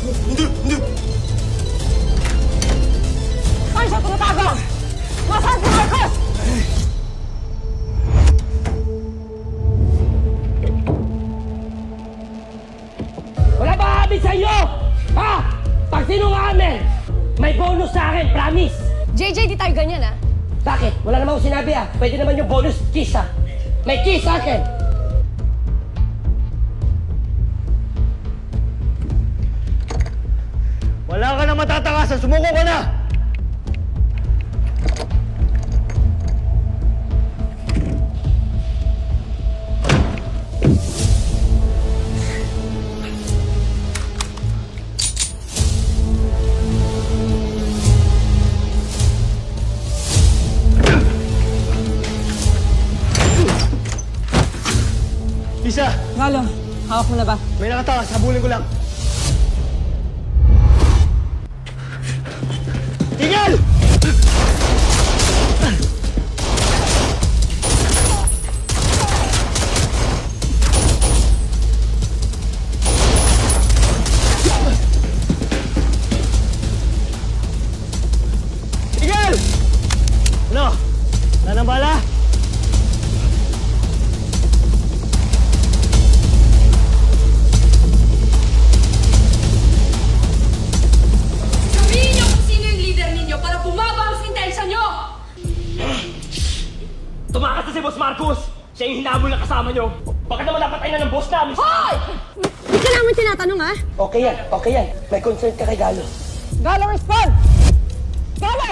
Hindi! Saan siya tumatago? Nasaan si Marcos? Wala ba amin sa inyo? Ha? Pag sinungamin, may bonus sa akin, promise! JJ, di tayo ganyan, ha? Bakit? Wala naman akong sinabi ah. Pwede naman yung bonus kiss ah. May kiss sa akin! Wala ka na matatakasan! Sumuko ka na! Isa! Galo, hawak mo na ba? May nakatakas. Habulin ko lang. Tigil! Tigil! Ano? Wala nang bala? Sabihin niyo kung sino yung leader ninyo para bumaba ang sintensya niyo! Tumakas na si Boss Marcos! Siya yung hinabol na kasama nyo! Baka naman napatay na ng boss namin! Hoy! Hindi ka namin tinatanong, ha? Okay yan, okay yan. May concern ka kay Galo. Galo, respond! Galo!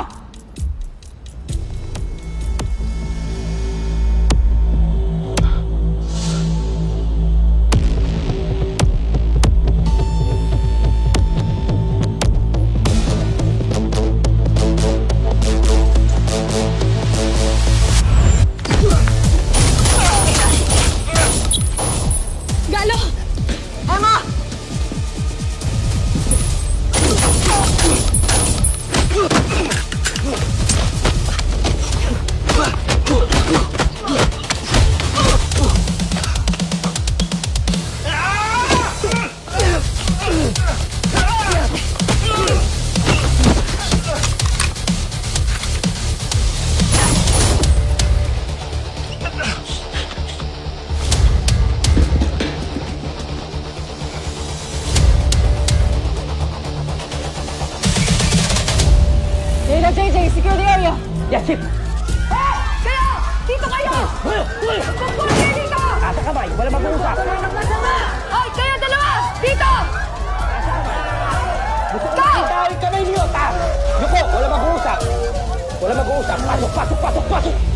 Galo! Emma! Jada, JJ, secure the area! Yes, Chip! Hey! Kayo! Dito kayo! Uy! Uy! Pagpura kayo dito! Asa kamay! Wala mag-uusap! Hoy, kayo dalawa! Dito! Gusto ko makita yung kamay niyo! Ta! Yuko! Wala mag-uusap! Wala mag-uusap! Pasok! Pasok! Pasok! Pasok!